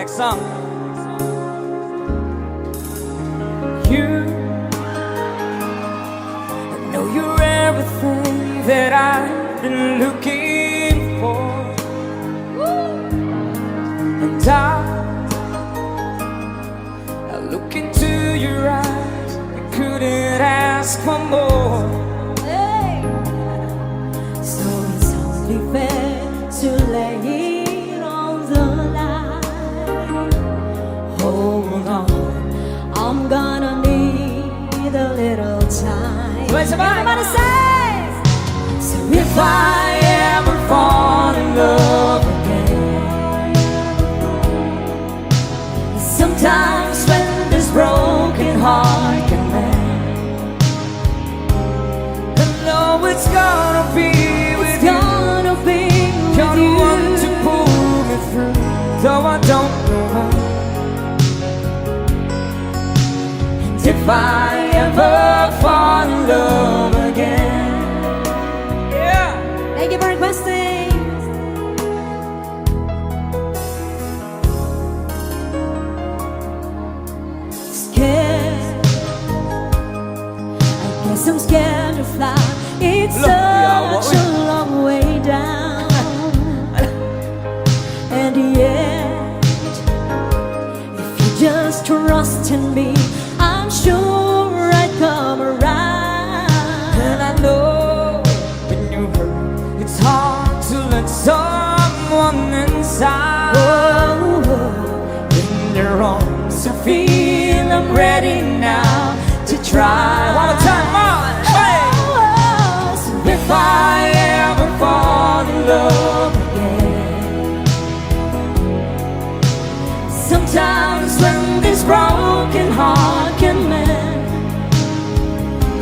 Next song. You, I know you're everything that I've been looking for. And I look into your eyes, I couldn't ask for more. Hey. So it's only fair to lay it on the line. Hold on, I'm gonna need a little time. Wait, Everybody say. So If I ever fall in love again, sometimes when this broken heart can mend, I know it's gonna be with you. gonna be You're with the you. one to pull me through, though I don't know how. And if I ever fall in love again, yeah. Thank you for requesting. Scared, I guess I'm scared to fly. It's Look, yeah, such a long way down. And yet, if you just trust in me, I'm sure I'd come around. And I know when you hurt, it's hard to let someone inside. In your arms, I feel I'm ready now to try. One more time, on! Hey! So if I ever fall in love again, sometimes when this broken heart can mend,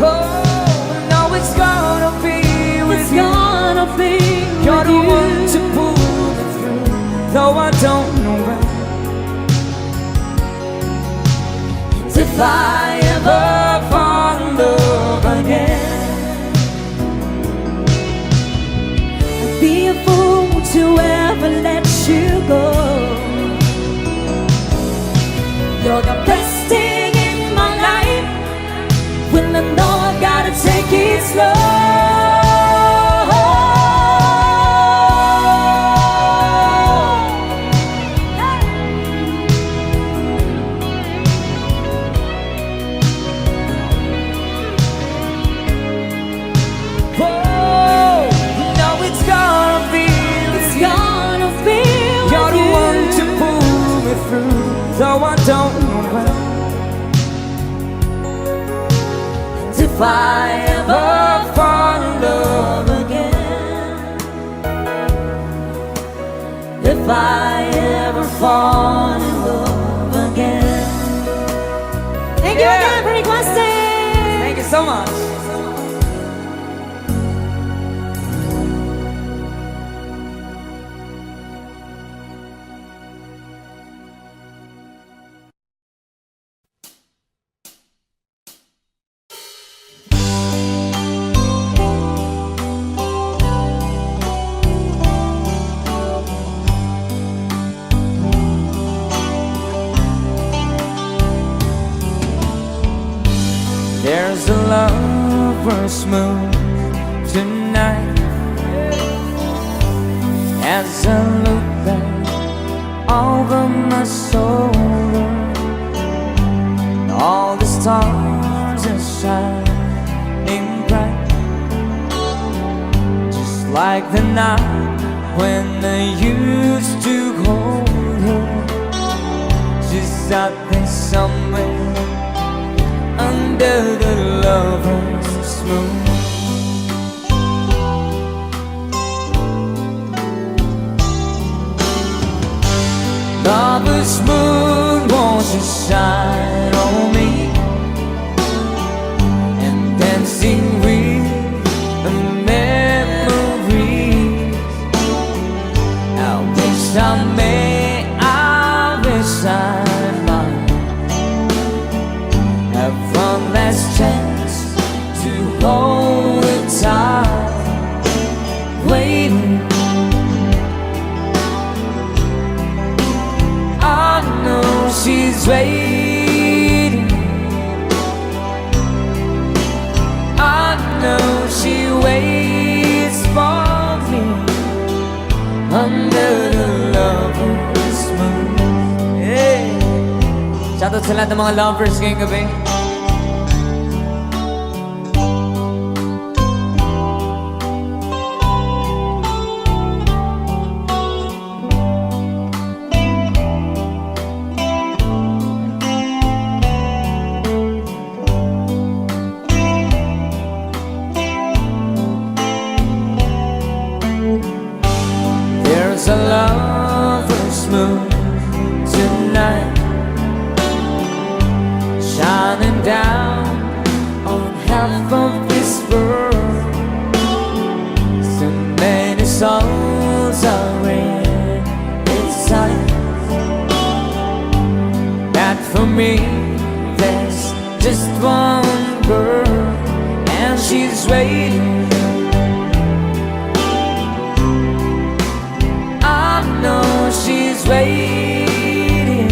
oh, no, it's gonna be with It's you. gonna be You're with the you. one to pull me through, though I don't know when. If I ever fall in love again, I'd be a fool to ever let you go. You're the best thing in my life. When I know I gotta take it slow. oh, you know it's gonna be with It's you. gonna be You're with the you. one to pull me through, though I don't know when. And if I ever fall in love again, if I ever fall in love again. Thank you again for requesting. Thank you so much. There's a lover's moon tonight, as I look back over my shoulder, all the stars are shining bright, just like the night when I used to hold her. She's out there somewhere under the lover's moon. Lover's moon, won't you shine on me, and dancing with the memories. I wish I wish I might have one last chance to hold it tight, waiting. I under the lover's moon. Hey! Shoutout sa lahat ng mga lovers ngayong gabi. There's a lover's moon tonight, shining down on half of this world. So many souls are in its sight. That for me, there's just one girl, and she's waiting. I know she's waiting.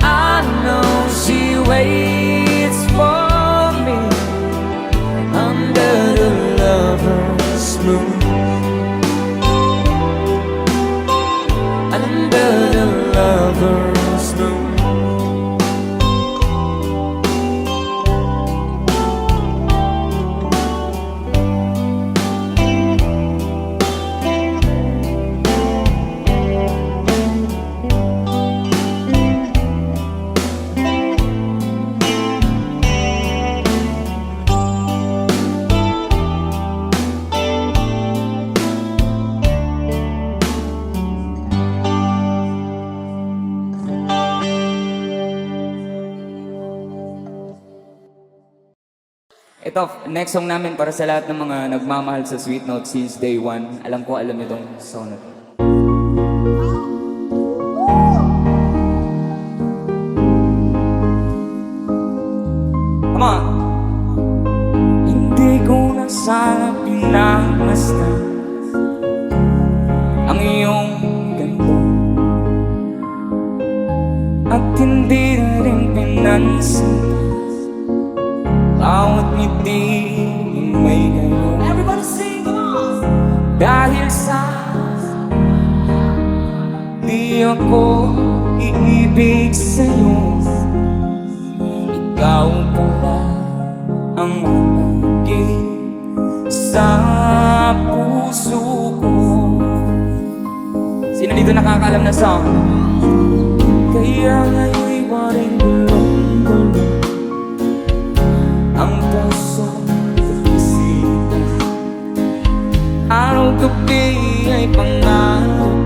I know she waits for me under the lover's moon. Under the lover's moon. Ito, next song namin para sa lahat ng mga nagmamahal sa Sweet Note since day one. Alam ko, alam niyo itong song na to. Come on! Hindi ko na sana pinagmasdan ang iyong ganda, at hindi na rin pinansin bawat ngiti may gayon. Everybody sing, come on! Dahil sa di ako iibig sa'yo, ikaw pala ang malagi sa puso ko. Sino dito nakakaalam na song? Kaya ngayon'y waring gulong-gulong ang puso at isipan. Araw-gabi ay pangarap,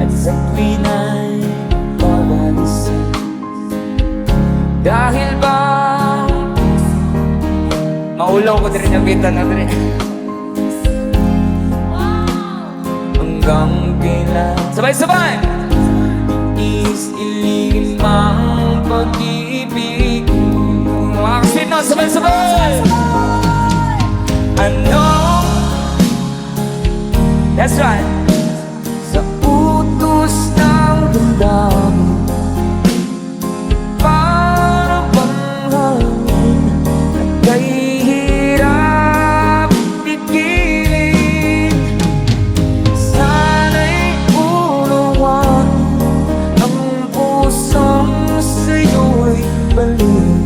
at sa tuwin ay pag-alisan. Dahil ba maulaw ko din yung kita na rin. Hanggang kailan sabay-sabay iligin mang pag-ibig. Mga ka-Sweet Note, sabay-sabay! Ano? That's right. Sa utos ng damdamin, para bang hangin at kay hirap pigilin. Sana'y unawan ang pusong sa'yo'y balik.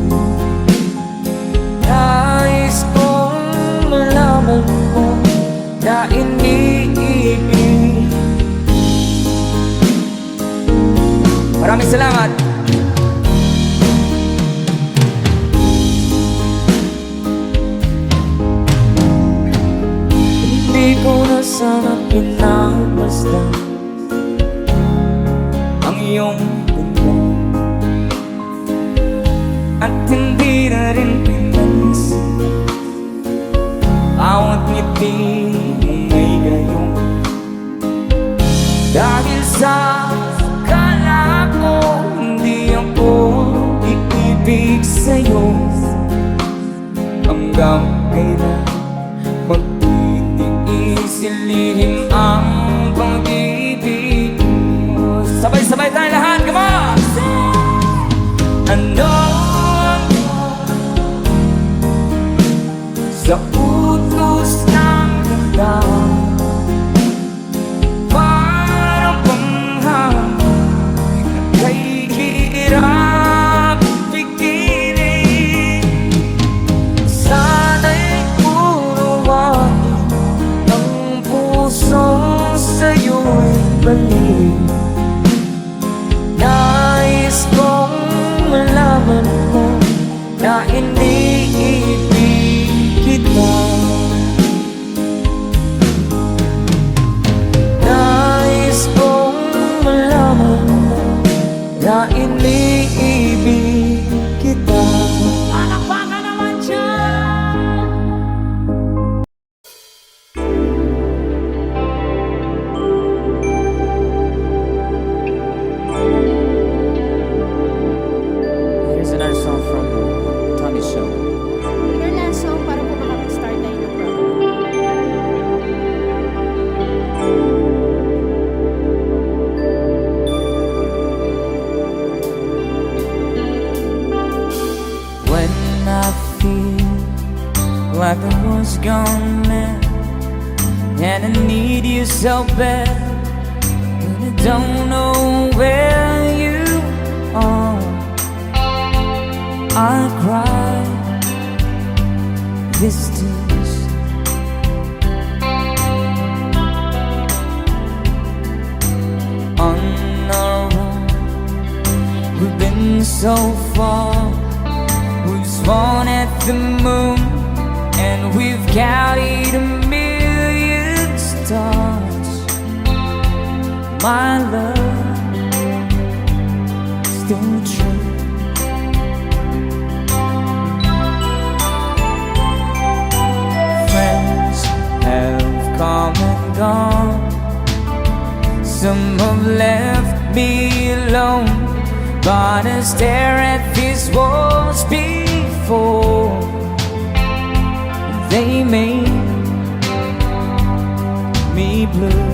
Nais kong malaman mo na iniibig. Maraming salamat. Hindi ko na sana pinagmasdan ang iyong ganda, at hindi na rin pinansin bawat ngiti mong may gayon. Dahil sa akala ko hindi ako iibig sa'yo, hanggang kailan magtitiis ilihim ang pag-ibig mo. Sabay-sabay tayo lahat, come on! Ano ang sa utos ng mali. Nais kong malaman mo na iniibig kita. Nais kong malaman mo na iniibig kita. Palakpakan naman dyan! Here's another song from Tommy Show. Your last song para po makapag-start tayo ng program. When I feel like the world's gone mad and I need you so bad, and I don't know where you are, I cry these tears. On our own, we've been so far. We've sworn at the moon, and we've counted a million stars. My love, still true. Friends have come and gone. Some have left me alone, but I stare at these walls before they made me blue.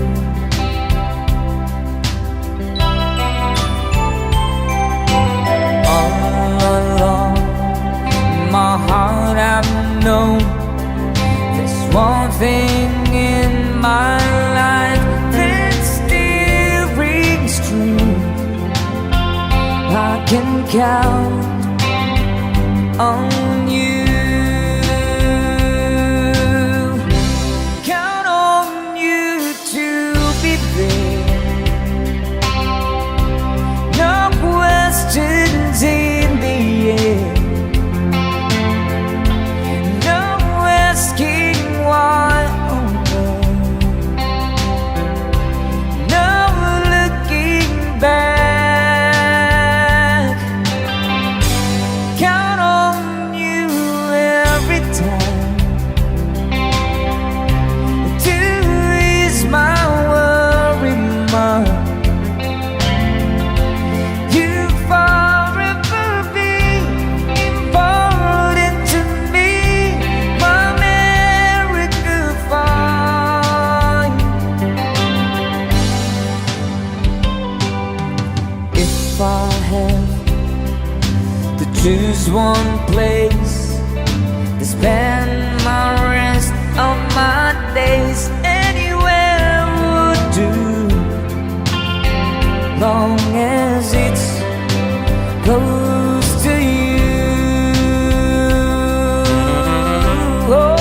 All along my heart I've known there's one thing in my life that still rings true. I can count on you. Count on you to be there. No questions in the air. No asking why. No looking back. Count on you every time to ease my worry mind. You forever be important to me, my America fine. If I have to choose one place to spend my rest of my days, anywhere would do, long as it's close to you. Oh.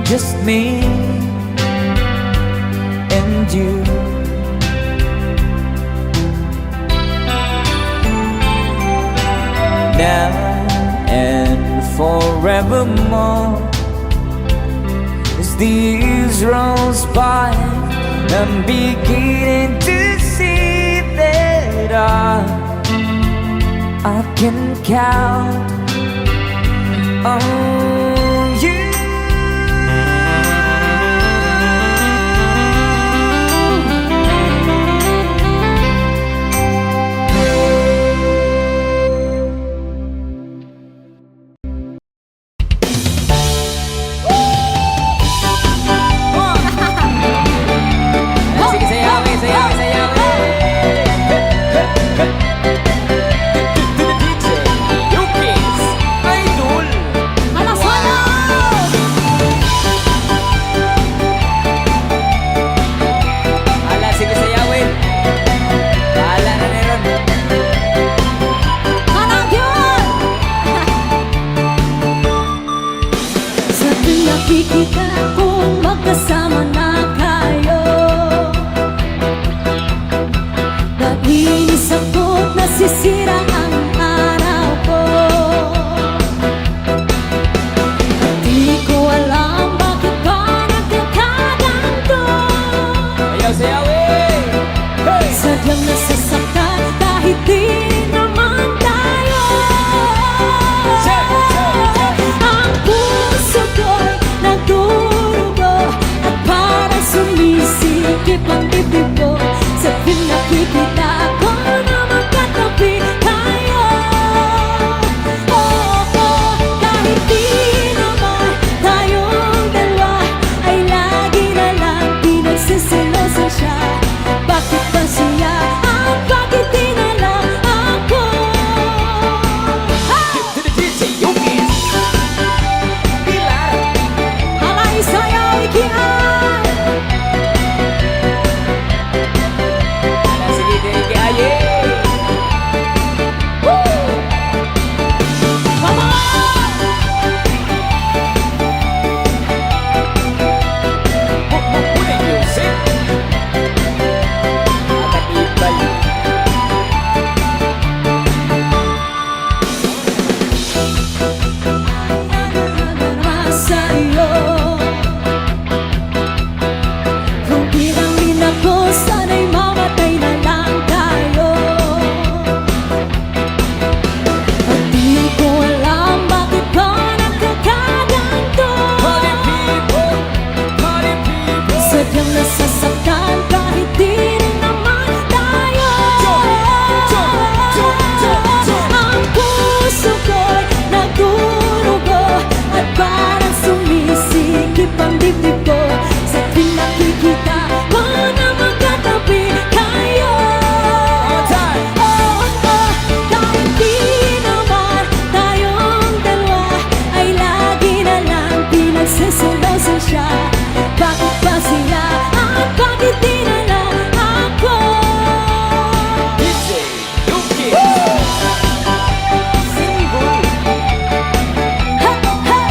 just me and you. Now and forevermore, as the years rolls by, I'm beginning to see that I can count on you. Sige, sayawin, sayawin, sayawin. To the DJ, Yukis, Idol. Alas wala! Ala, sige, sayawin. Bahala na meron. Manang yun! Sa tuwing nakikita kong magkasama na kayo, nainis ako't nasisira ang araw ko. At di ko alam bakit ba nagkakaganto. Ayaw, sayawin. Hey! Sadyang nasasaktan kahit di naman tayo. Ang puso ko'y nagdurugo at parang sumisikip ang dibdib ko. Sa tuwing nakikita ko na magkatabi tayo. Kahit di naman tayong dalawa ay lagi na lang pinagsisilosan siya. Bakit ba siya at bakit di na lang ako? To the DJ, Yukis. Pilar. Alay sayaw ikihan. Ala, sige, DJ, aye. Come on! Pupulin music. Nakatibay. Sa'yo kung pinangin ako, sana'y mamatay na lang tayo. At di ko alam bakit ba nagkakaganto. Party people, party people. Sadyang nasasaktan kahit di rin naman tayo. Ang puso ko'y nagdurugo at parang sumisikip ang dibdib ko. Sa tuwing nakikita ko na magkatabi kayo. Kahit di naman tayong dalawa ay lagi na lang pinagsisilosan siya. Bakit ba sila at bakit di na lang ako? DJ, Yukis. Single. Hey, hey!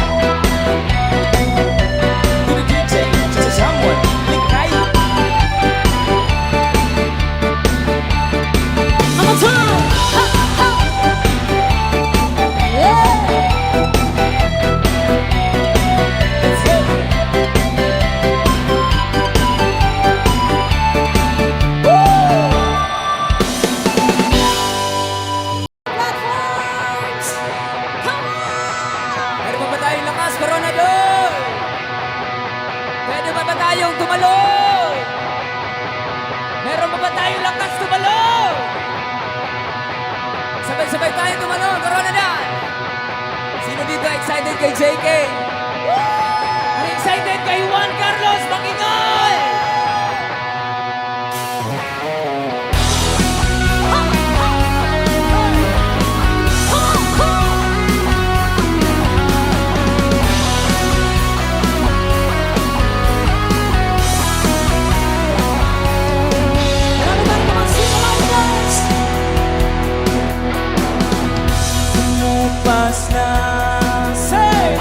To the DJ, just someone. Likay. I'm a time! Ha, ha! Yeah! Let's go. Platforms! Come on! Meron pa ba tayong lakas, Coronador? Pwede pa ba tayong tumalon? Meron pa ba tayong lakas tumalon? Sabay-sabay tayong tumalon, Coronador! Sino dito excited kay JK? Ano excited kay Juan Carlos Baquinol? Pas na say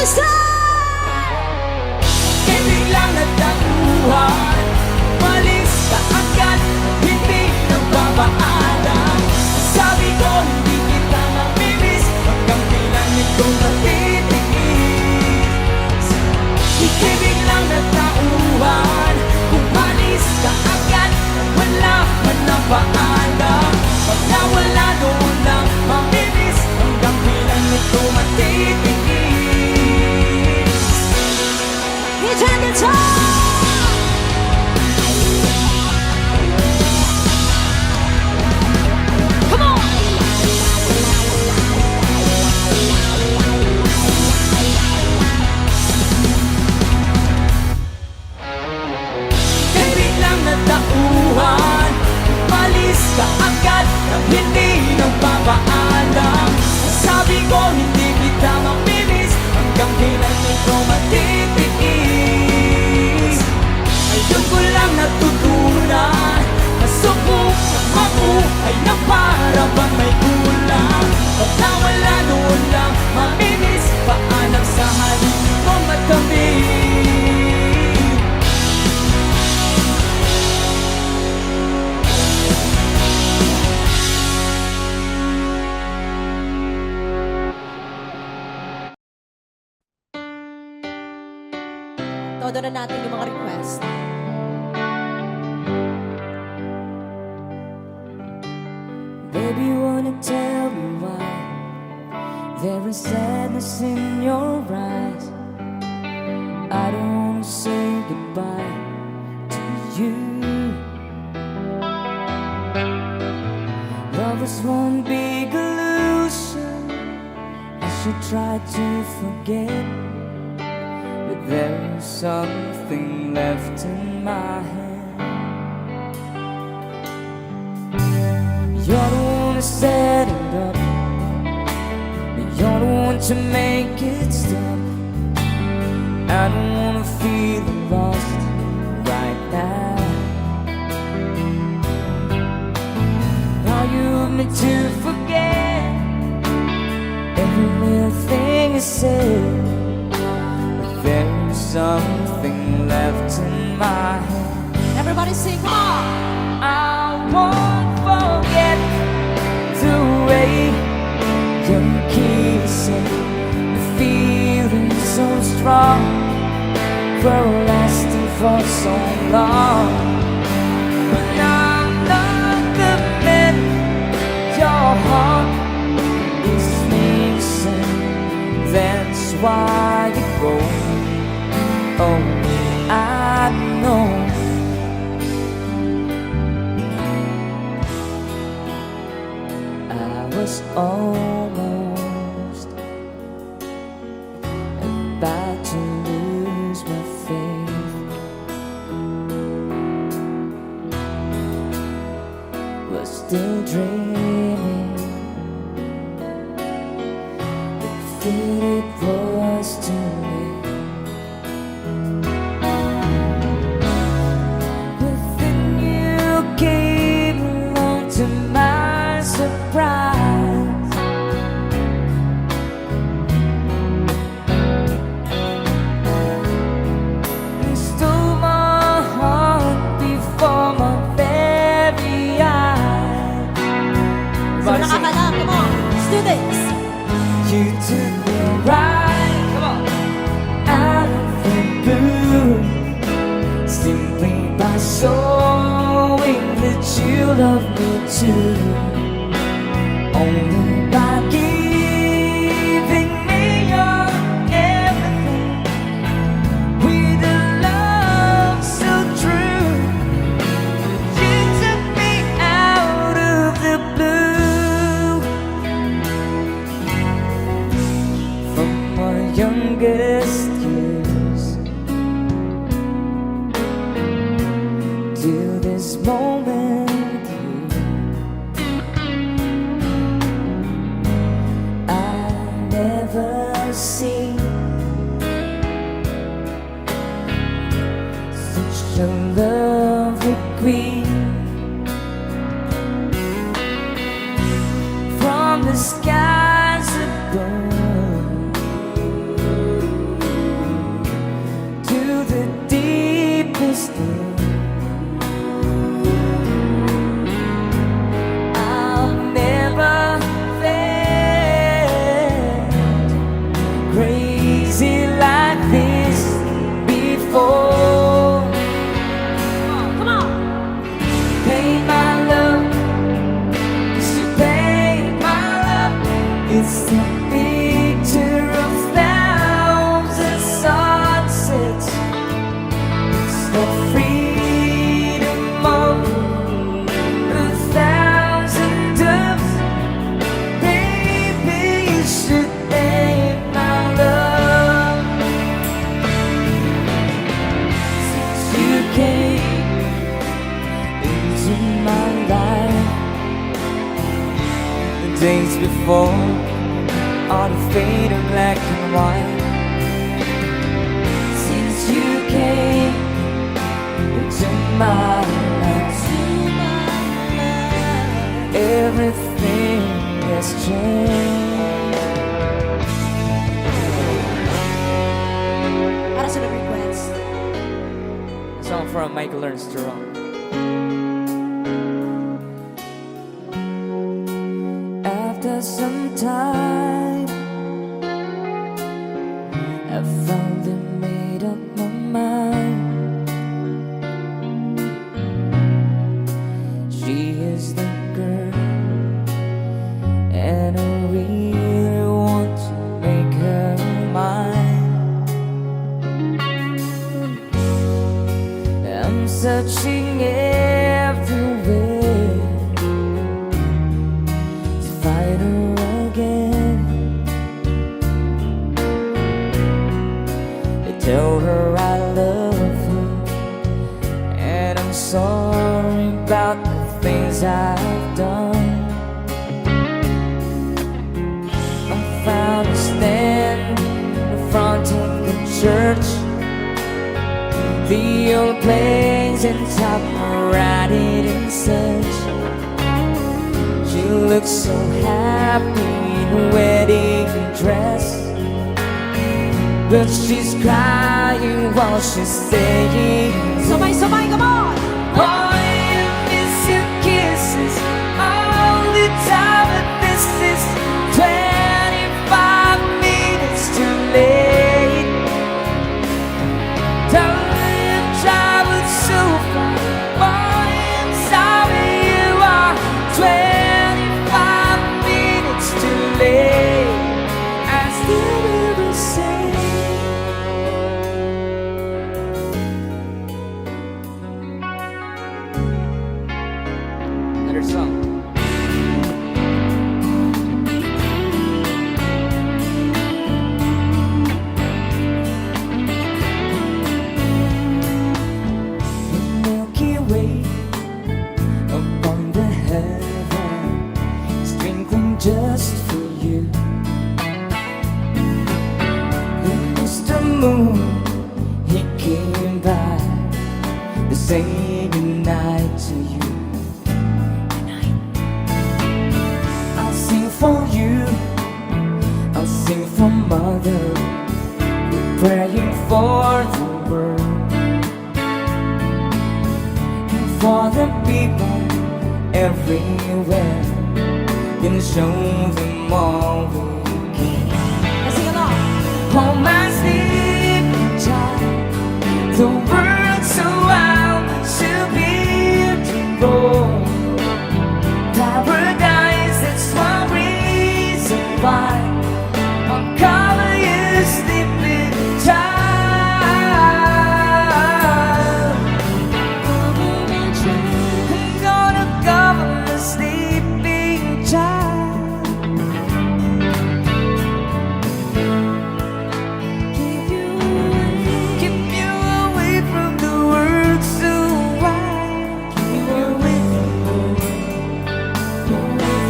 isa. Kay biglang nagtaguhan, malis ka agad, hindi nagpapaalam. Sabi ko hindi kita mamimiss, hanggang kailan ito matitiis. Ika'y biglang nagtauhan, umalis ka agad, wala man na paalam. Pag nawala doon lang mamimiss, hanggang kailan ito matitiis. Return the time. Come on. Kay biglang natauhan, umalis ka agad nang hindi nagpapaalam. Sabi ko hindi kita mamimiss, hanggang kailan ito matitiis. Ngayon ko lang natutunan, nasubok na mabuhay na para bang may kulang. Pag nawala noon lang mamimiss, paalam sa halip ko matamis. Todo na natin yung mga request. Baby, wanna tell me why there is sadness in your eyes. I don't wanna say goodbye to you. Love is one big illusion. I should try to forget, but there's something left in my hand. You're the one to set it up, and you're the one to make it stop. I don't wanna feel lost right now. Now you want me to forget every little thing you said, but there's something left in my head. Everybody sing, come on. I won't forget the way you kiss it, the feeling so strong, for lasting for so long. But I'm not the man your heart is missing. That's why you go. Oh, I know. I was almost about to lose my faith, but still dreaming that it was too late. But then you came along to my surprise. You stole my heart before my very eyes. So nakakala, come on. Students. You took me right, come on, out of the blue, simply by showing that you love me too. Only by giving me your everything, with a love so true. You took me out of the blue, from my youngest years to this moment here. I never seen such a lovely queen. From the skies above, It's a picture of thousand sunsets. It's the freedom of a thousand doves. Baby, you should thank my love. Since you came into my life, the days before all the faded black and white. Since you came into my life, everything has changed. Para sa request. A song from Michael Learns to Rock. After some time, I finally made up my mind. She is the girl, and I really want to make her mine. I'm searching everywhere to find her again. I tell her I love her, and I'm sorry about the things I've done. I found her standing in front of the church, the old place in top riding in search. She looks so happy in her wedding dress, but she's crying while she's saying, Sabay-sabay, come on! oh, I miss your kisses all the time, but this is 25 minutes too late. Time traveled so far, boy, I'm sorry you are 25 minutes too late. I still do the same. Another song. The Milky Way upon the heaven is twinkling just for you. And Mr. Moon, he came by to say goodnight to you. I'll sing for you, I'll sing for Mother, we're praying for the world, and for the people everywhere, and show them all we can. Let's sing along. Hold my sleeping child, the world's so wild, but so beautiful. Paradise, that's one reason why I'll cover you sleeping child. I'm gonna cover the sleeping child. Keep you away from the world so wide. Keep you away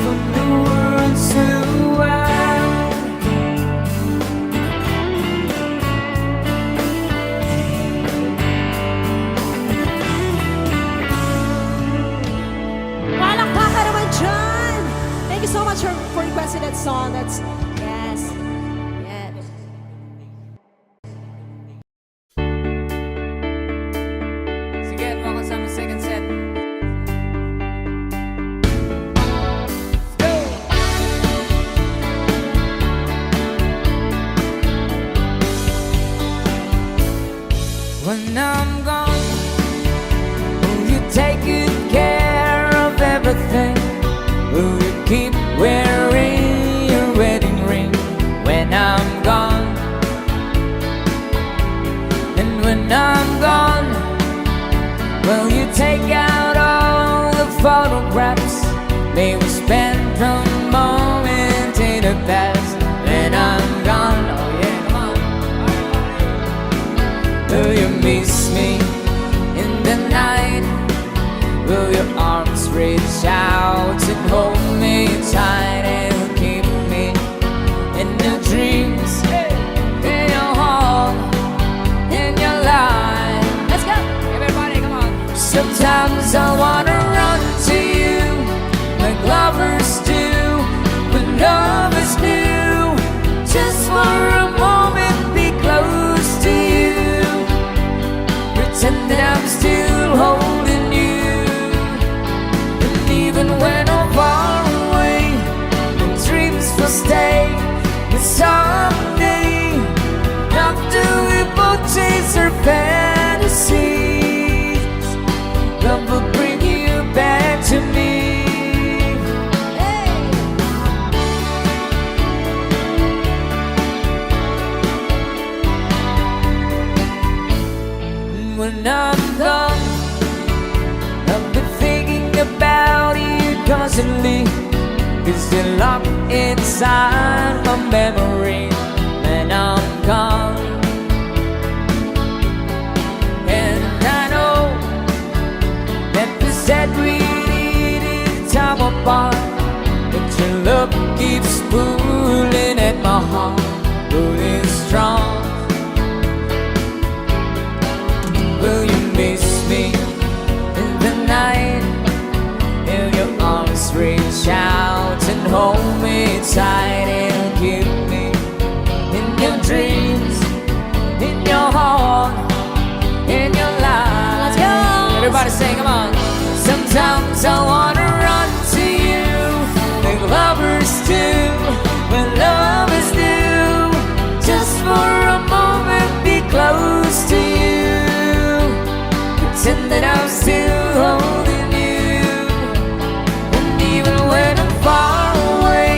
from the world so wide. Palakpakan naman dyan! Thank you so much for requesting that song. That's, yes. Yes. Sige, mga kasama second set. Let's go! When I'm gone, will you take good care of everything? Will you keep wearing your red spend the moment in the past. When I'm gone, oh yeah, come on. Will you miss me in the night? Will your arms reach out and hold me tight and keep me in your dreams, in your heart, in your life? Let's go, everybody, come on. Sometimes I wanna run to you like lovers do, but lovers do. Just for a moment, be close to you. Pretend that I'm still holding you. And even when I'm far away, the dreams will stay. But someday, after we both chase our fantasies, love will bring you back to me. When I'm gone, I'll be thinking about you constantly, 'cause you're locked inside my memory when I'm gone. And I know that we said we needed time apart, but your love keeps pulling at my heart, pulling strong. Will you miss me in the night? Will your arms reach out and hold me tight and keep me in your dreams, in your heart, in your life? Let's go! Everybody sing, come on. Sometimes I wanna run to you like lovers do, when lovers do. Just for a moment, be close to you. Pretend that I'm still holding you. And even when I'm far away,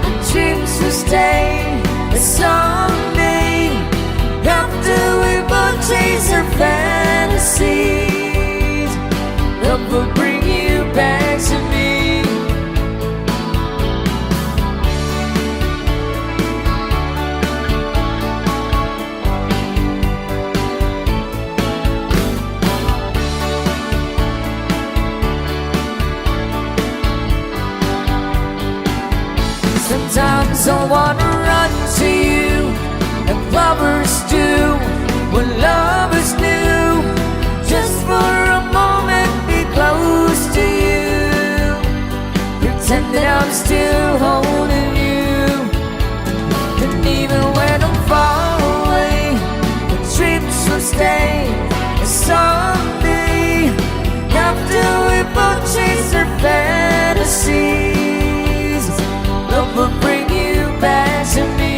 the dreams will stay. But someday, after we both chase our fantasies, love will bring you back to me. Sometimes I wanna run to you like lovers do, when lovers do. Just for a moment, be close to you. Pretend that I'm still holding you. And even when I'm far away, the dreams will stay. And someday, after we both chase our fantasies, love will bring you back to me.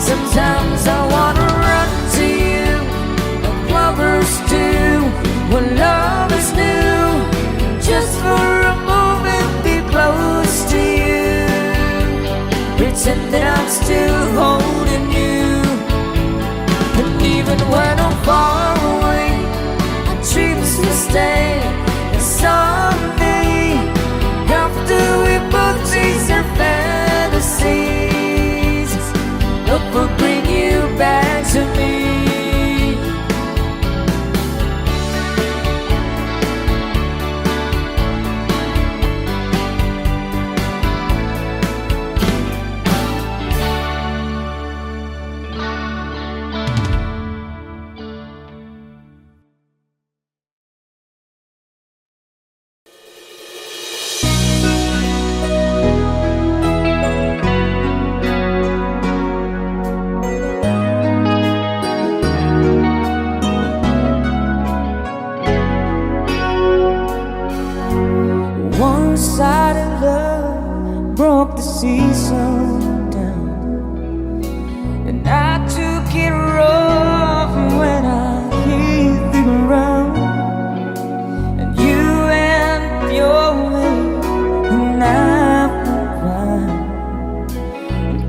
Sometimes I wanna run to you like lovers do, when lovers do. Just for a moment, be close to you. Pretend that I'm still holding you. And even when I'm far away, our dreams will stay. And someday, after we both chase our fantasies, love will bring you back to me. One-sided love broke the season down, and I took it rough when I hit the ground. And you went your way, and I went mine.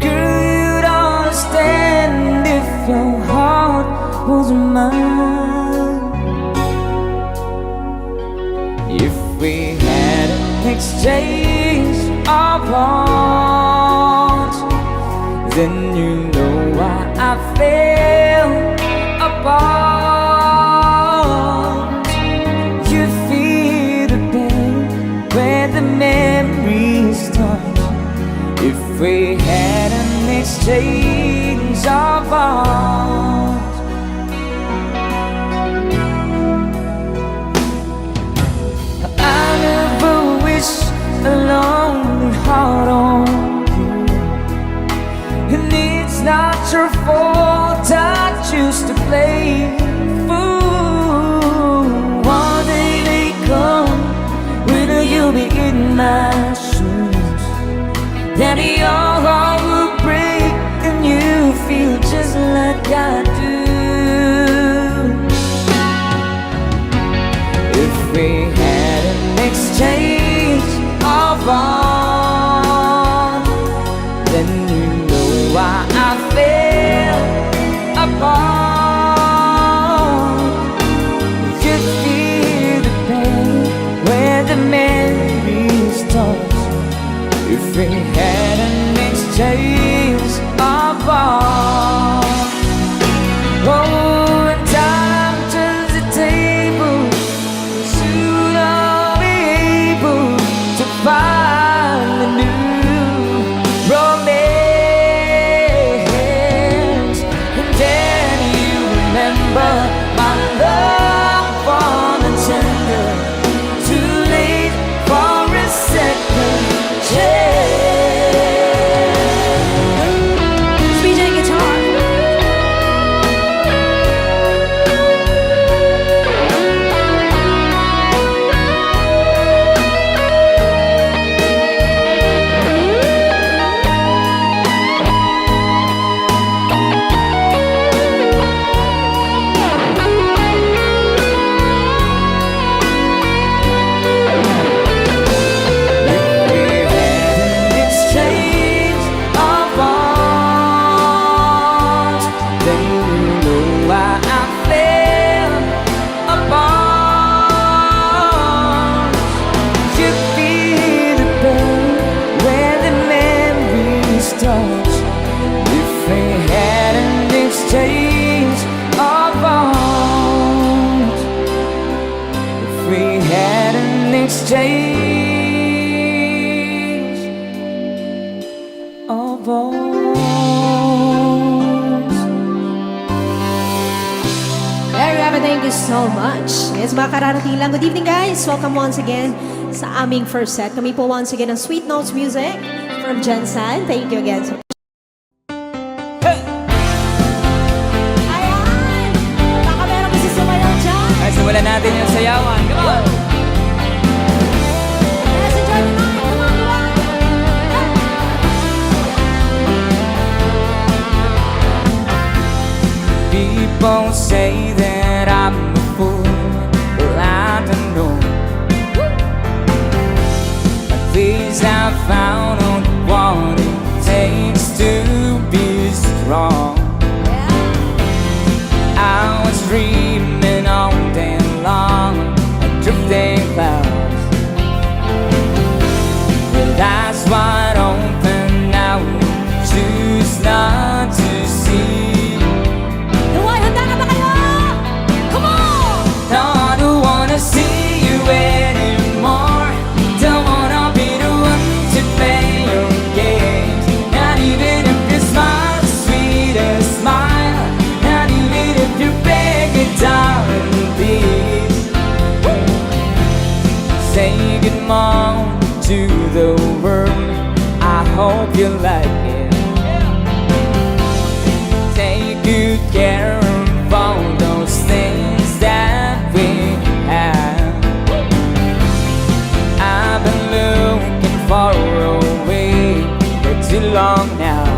Girl, you'd understand if your heart was mine. If we had an exchange apart, then you know why I fell apart. You feel the pain when the memories start. If we had an exchange of art, I never wish a lonely heart on you. And it's not your fault I choose to play fool. One day may come when you'll be in my shoes, then your heart will break and you feel just like I do. If we had an exchange of art, then you know why I fell apart. You feel the pain when the memories start. If we had an exchange of art, oh, and time turns the table, soon I'll be able to find a new romance. And then you remember my love for the tender, too late for a second chance. BJ guitar. If we had an exchange of art, if we had an exchange of art. There you have it. Thank you so much. Yes, mga kararating lang. Good evening, guys. Welcome once again sa aming first set. Kami po once again ang Sweet Notes Music from Jensen. Thank you again so much. Ayan! Baka meron kasi sumayaw dyan. Ay, simulan natin yung sayawan. Come on! Yes, enjoy the night. Come on, come on. People say that I'm a fool. Well, I don't know. At least I found out what it takes to be strong. I was dreaming all day long, drifting clouds. Your eyes wide open now, choose not to see. Luway, handa na ba kayo? Come on! No, I don't wanna see you anymore. Don't wanna be the one to play your games. Not even if you smile the sweetest smile. Not even if you beg it, darling, please. Say good morning to the world. I hope you like it. Take good care of all those things that we have. I've been looking far away for too long now.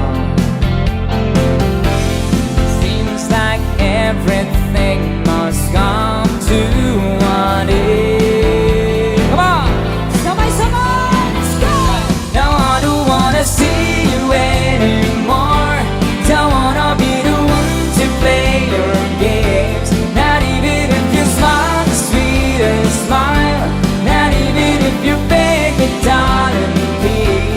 Seems like everything must come to an end. Come on! Sabay-sabay! Let's go! No, I don't wanna see you anymore. Don't wanna be the one to play your games. Not even if you smile the sweetest smile. Not even if you beg it, darling, please.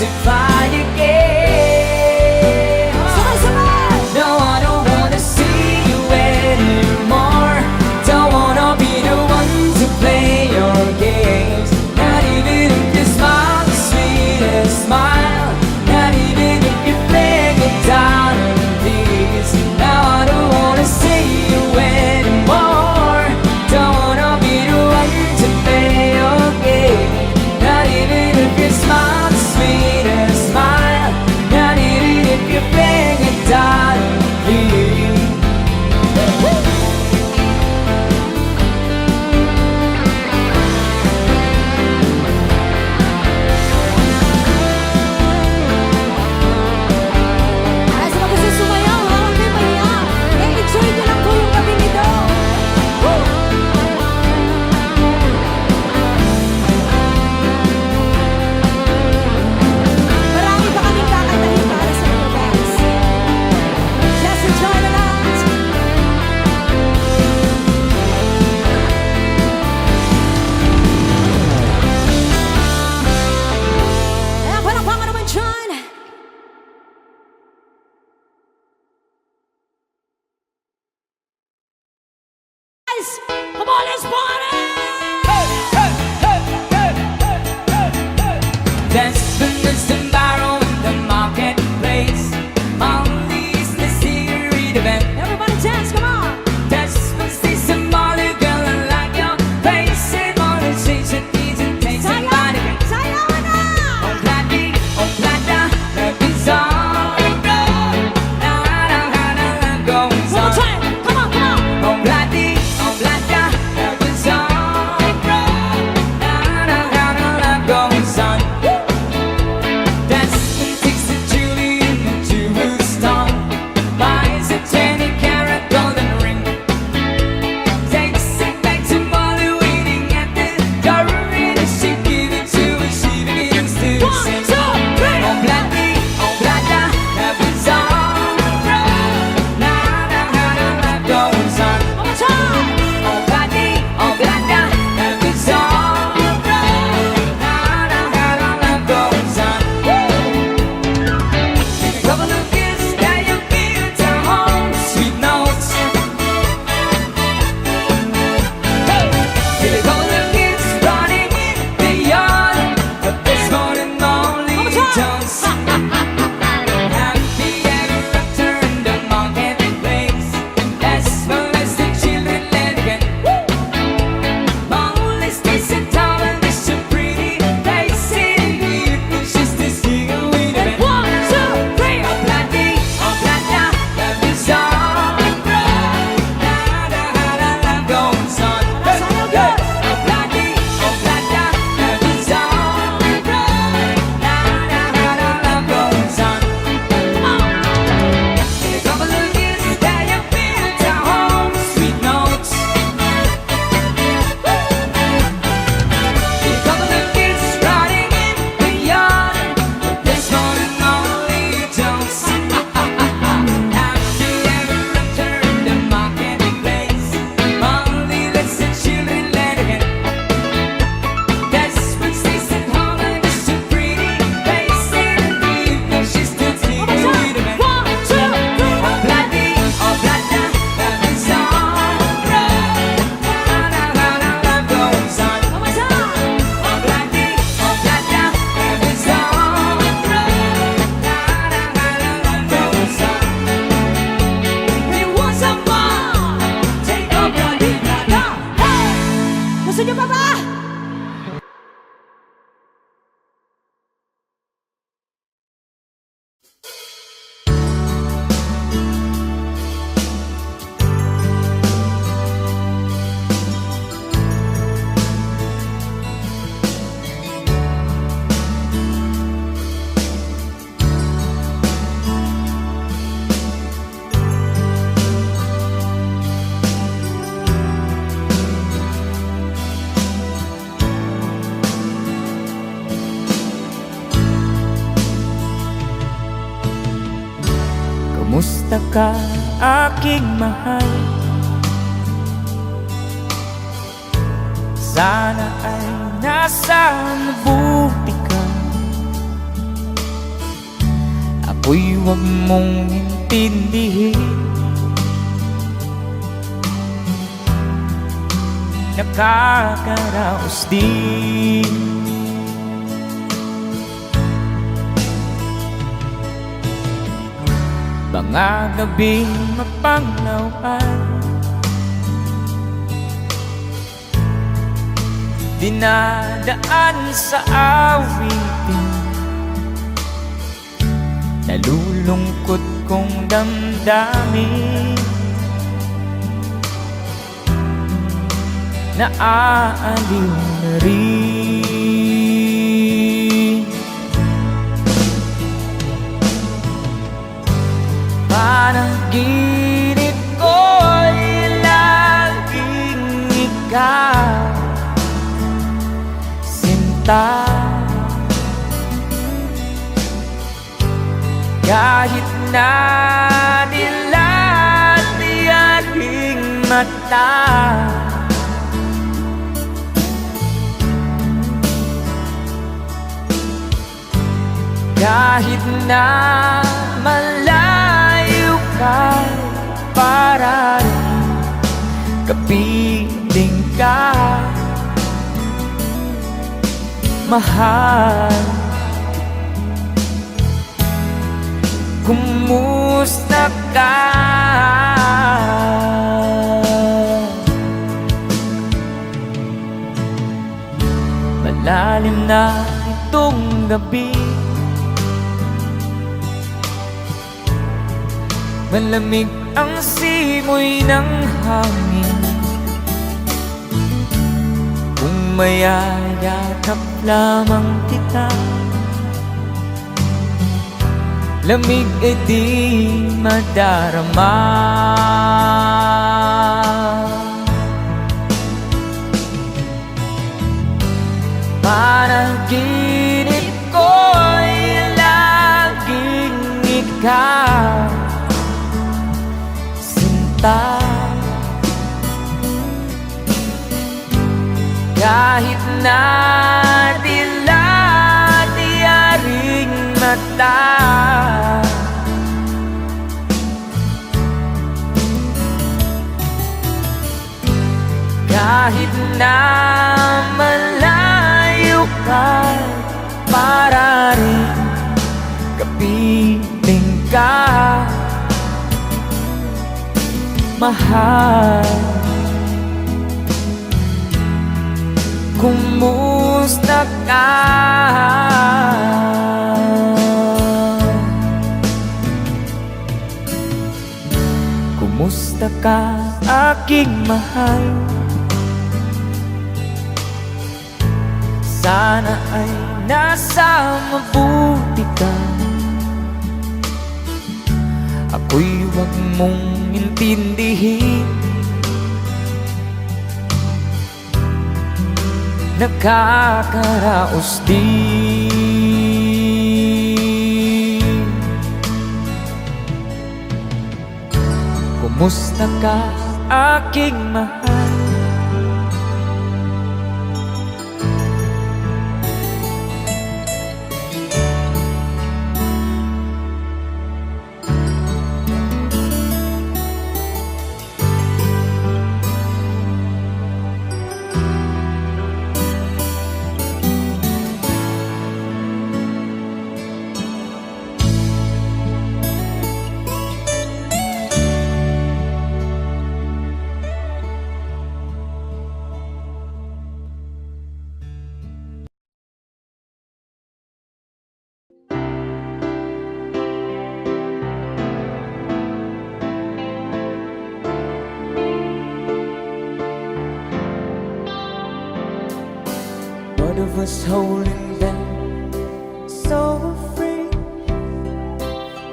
goodbye again. Sabay-sabay! No, I don't wanna see you anymore. Don't wanna be the one to play your games. Not even if you smile the sweetest smile. Not even if you play it down on these. Now I don't wanna see you anymore. Don't wanna be the one to play your game. Not even if you smile the sweetest smile. Not even if you play it down on these. Ay, sa mga gusto sumayaw, ha? Huwag kayo mahiya. I-enjoy nyo lang po yung gabi nito. Woo! Marami pa kaming kakantahin para sa inyo, guys. Just enjoy the night. Ayan, palakpakan naman dyan. Guys, come on, let's party! Desperately and borrow in the marketplace. Molly's the secret event. Everybody dance, come on! Desperately symbolic, girl, I like your face. And all the shades and needs and takes and body. Sayawan na! Oh, bloody, oh, blada, love is all around. Na, na, na, na, na, goes One more on. time, come on, come on! Oh, bloody, oh, blada, love is all around. Na, na, na, na, na, goes on. That's what takes the Julian into a star. Buys a 20-carat golden ring. Takes it back to Molly, waiting at the door. And she give it to her, she begins to One, sing. two, three! Oh, bloody, oh, blada, love is all around. Na, na, na, na, na, goes on. One more time! Oh, bloody, oh, blada, love is all around. Na, na, na, na, na, goes on. Take a couple of gifts that you give to home, sweet notes. Hey, take a couple of gifts running in the yard, but this morning only One more time! Jones. Happy ever after in the marketplace. As well as the children let again. Molly's decent tall and it's so pretty. They say she's the single with a And one, two, three! Oh, bloody, oh, blada, love is all around. Na, na, na, na, na, goes on. That's how you do it. Oh, bloody, oh, blada, love is all around. Na, na, na, na, na, goes on. In a couple of years that you've been to home, sweet notes. In a couple of years running in the yard, but this morning only Jones. Happy ever after in the marketplace. Molly lets the children let again. That's when stays at home and is so pretty. They say in the evening she's still One singing more with a time! man. One, two, three! Oh, bloody, oh, blada, love is all around. Na, na, na, na, love goes on. One more time! Oh, bloody, oh, blada, love is all around. Na, na, na, na, love goes on. It was a fun! Take off your blada. Hey! Gusto niyo pa ba? Kumusta ka, aking mahal? Sana ay nasa mabuti ka. ako'y huwag mong intindihin. Nakakaraos din mga gabing mapanglawan, dinadaan sa awitin, nalulungkot kong damdamin, naaaliw na rin. Panaginip ko'y laging ikaw, sinta. Kahit na dilat di aking mata, kahit na malayo ka, para rin kapiling ka, mahal. Kumusta ka? Malalim na itong gabi, malamig ang simoy ng hangin, kung mayayakap lamang kita, lamig ay di madarama. Panaginip ko'y laging ikaw, sinta. Kahit na dilat di aring mata, kahit na malayo ka, para rin kapiling ka, mahal. Kumusta ka? Kumusta ka, aking mahal? Sana ay nasa mabuti ka, ako'y huwag mong intindihin. Nakakaraos din. Kumusta ka, aking mahal? Both of us holding back, so afraid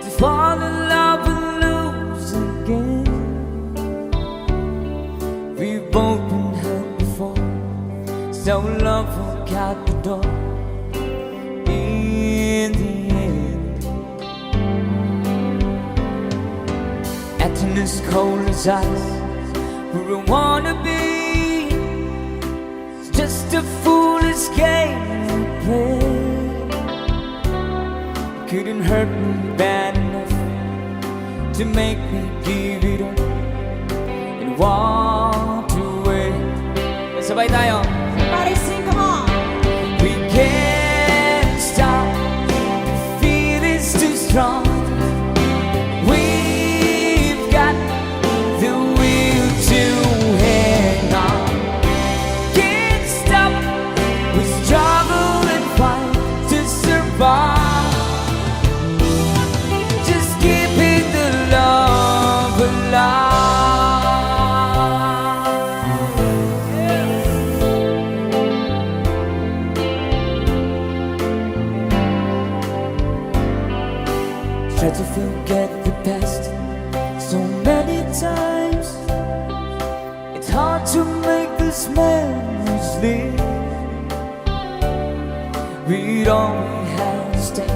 to fall in love and lose again. We've both been hurt before, so love walked out the door in the end. Acting as cold as ice, where I wanna be, just a foolish game we play. couldn't hurt me bad enough to make me give it up and walk away. Sabay tayo. Everybody sing, come on. We can't stop, the feel is too strong. We've got the will to hang on. Can't stop, we struggle and fight to survive. Just keeping the love alive. Try to forget the past so many times. It's hard to make this memories live. We'd only have to stay.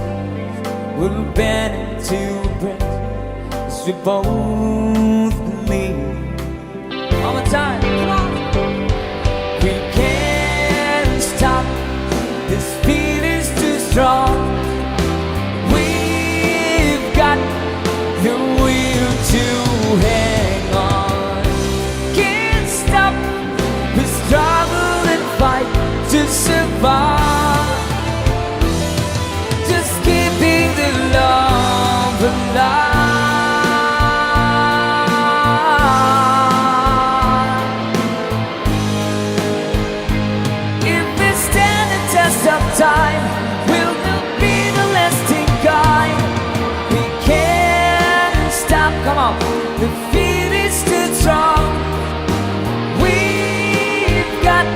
We'll bend into a breath as we both believe. One more time, come on. We can't stop. This feeling's too strong. We've got the will to hang on. Can't stop. We struggle and fight to survive. Just keeping the love alive. If we stand the test of time, we'll be the lasting kind. We can't stop, come on. The feel is too strong. We've got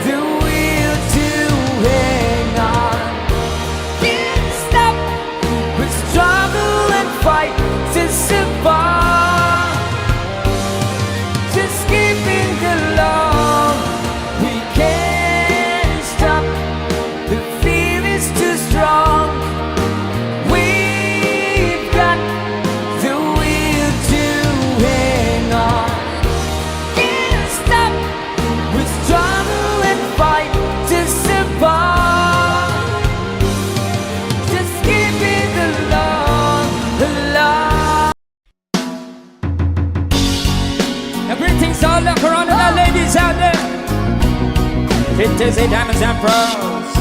the will to hang on. Can't stop, we struggle and fight to survive. Just keeping the love. We can't stop, the feel is too strong. We've got the will to hang on. Can't stop, we struggle and fight to survive. Just keeping the love alive. Now greetings all the Corona ladies out there. It is a diamonds and pearls.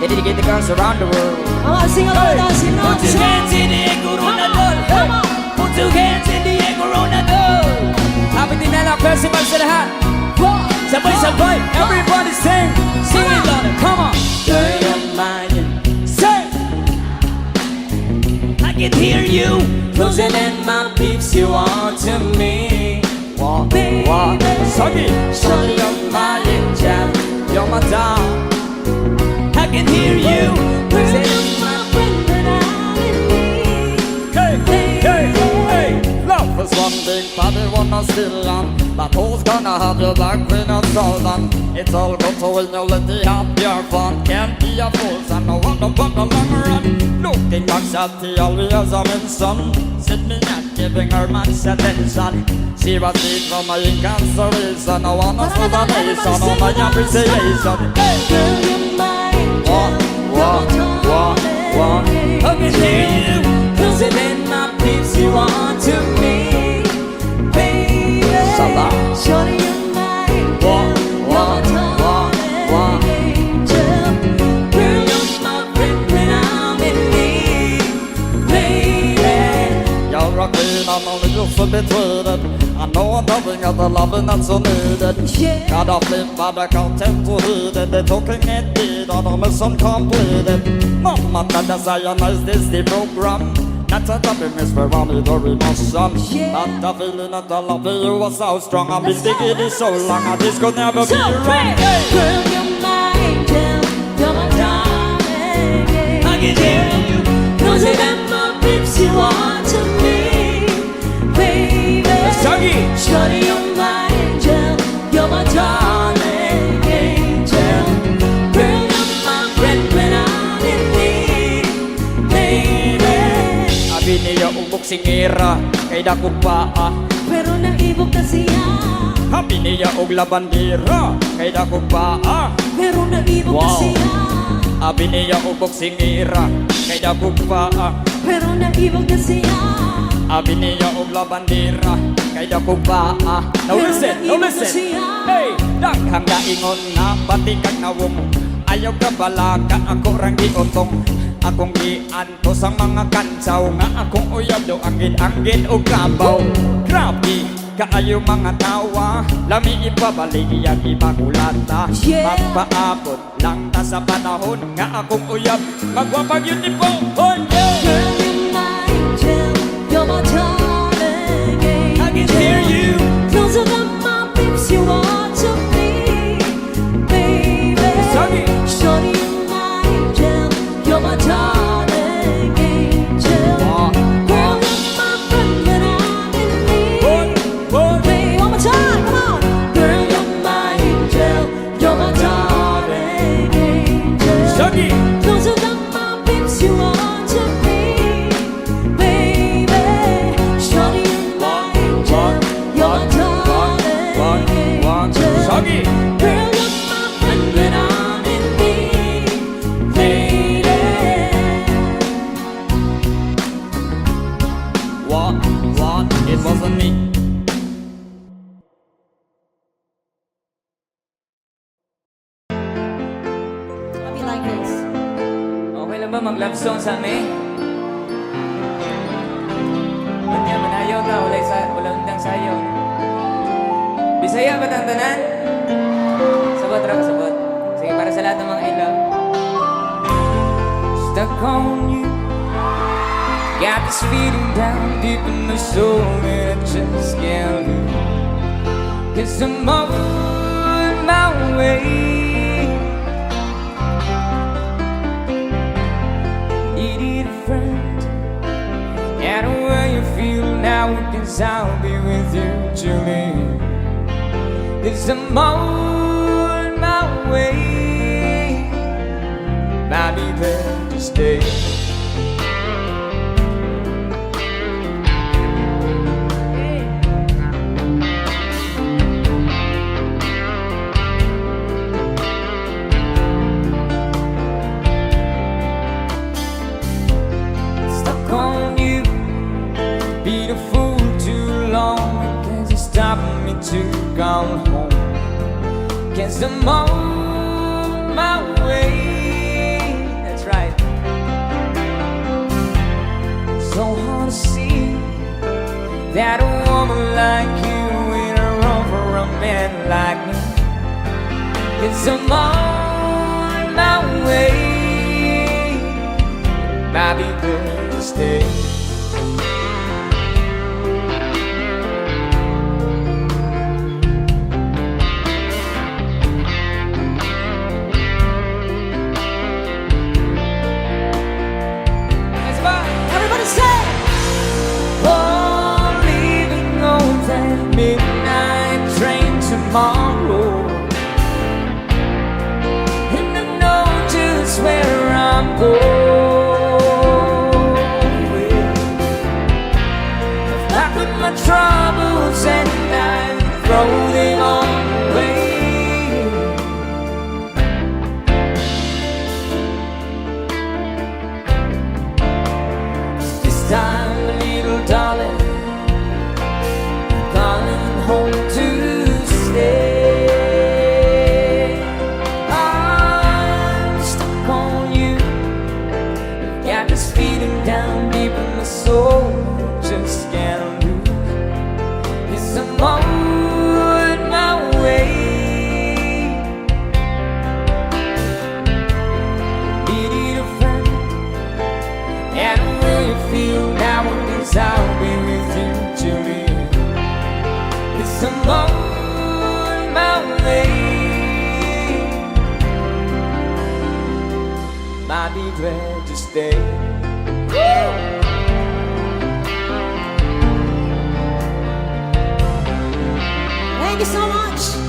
Ready to get the girls around the world. Come on, sing along, sing along, Put your sing hands along. in the air, Corona Come on, come on. Put your hands in the air, Corona Happy Dinner Festival sa lahat. Sabay-sabay, everybody sing. Sing it louder, come on. Girl, you're mine. Say. I can hear you closing in my peeps. You are to me. Walk, walk, sorry. Shorty, you're my angel. You're my doll. I can hear you closing in my Hey, hey, hey. Love is one big party, wanna still on. But who's gonna have your back when it's all done? It's all good so when you let the have your fun. Can't be a fool, son, no one to put the long run. Looking back at the always I'm in sun. Sit me not giving her much attention. She was deep from my incarceration. I wanna see the nation on my appreciation. Hey, Girl, you're mine. walk, I can hear you closing in my peeps. You are to me, baby. Shorty, you're mine. Walk, Angel. Girl, you're my friend when I'm in need, baby. You're a queen, I'm only used to be treated. I know nothing of the loving that's so needed. Yeah. Got a flip by the content to heed it. They're talking it did, I know mission completed. Mama, Dada, Zionize this the program. That's a topic, Miss Ferrari, very much some. Yeah. But the feeling that the love for you was so strong. I've been digging it so long, I just could never be So wrong. great. Girl, you're my angel. You're my darling. I can hear you closing in my peeps. You are to me, baby. Shaggy. Shorty, you're my angel. You're my darling angel. Girl, you're my friend when I'm in need, baby. Abi niya ubok singira, kay dakog paa. Pero naibog na siya. Abi niya og labandira, kay dakog paa. Pero naibog na Wow. siya. Abi niya ubok singira, kaya bugpaa. Pero naiwag na siya. Abi niya og labandira, kaya bugpaa. Now Pero listen, now naiwag na listen. siya. Hey, daghang gaingon na pati kag nawong. Ayaw ka balaga, ako rang giotong. Akong gianto sa mga kansaw nga akong uyab do anggit-anggit o kabaw. Grabe, kaayo mga tawa, lami ipabalik iyang ipakulata. Yeah. Magpaabot lang ta sa panahon nga akong uyab, magwapag yun ipo. Oh, yeah. Girl, you're my angel, you're my darling angel. I can hear you. Close up my lips, you are to me, baby. Sorry. Shorty, you're my angel, you're my darling angel. Oh, Girl, you're my friend when I'm in Boy, need. boy. Baby, one more time, come on. Girl, you're my angel, you're my darling angel. Sorry. Close up my lips, you are to me, baby. Shorty, you're my angel, you're my darling angel. Sorry. Girl, you're my friend when I'm in need, lady. What? It wasn't me. Hope you like this. Okay lang ba mag-love song sa amin? Ba't nga manayaw ta? Wala undang sayaw. Bisaya ba ang tanan? Sabot raw, sabot. Sige, para sa lahat ng mga ilaw. Stuck on you. Got this feeling down deep in my soul that I just can't lose. 'Cause I'm on my way. Needed a friend. And where you feel now, 'cause I'll be with you, Julie. 'Cause I'm on my way. I'll be there to stay. Stuck on you, been a fool too long. Because it's stopping me to come home. Guess I'm on my way. That's right. So hard to see that a woman like you ain't wrong for a man like me. Guess I'm on my way. Might be good to stay. Everybody say, Oh, leaving on that midnight train tomorrow. And I know just where I'm going. I've packed my troubles and I throw them all away. This time, little darling, calling home to stay. I'm stuck on you. Got this feeling down deep in my soul, just can't lose. Yes, I'm on my way. Needed a friend. And will you feel now? Cause I'll be with you, Julie. It's I'm on my way. Might be glad to stay. thank you so much.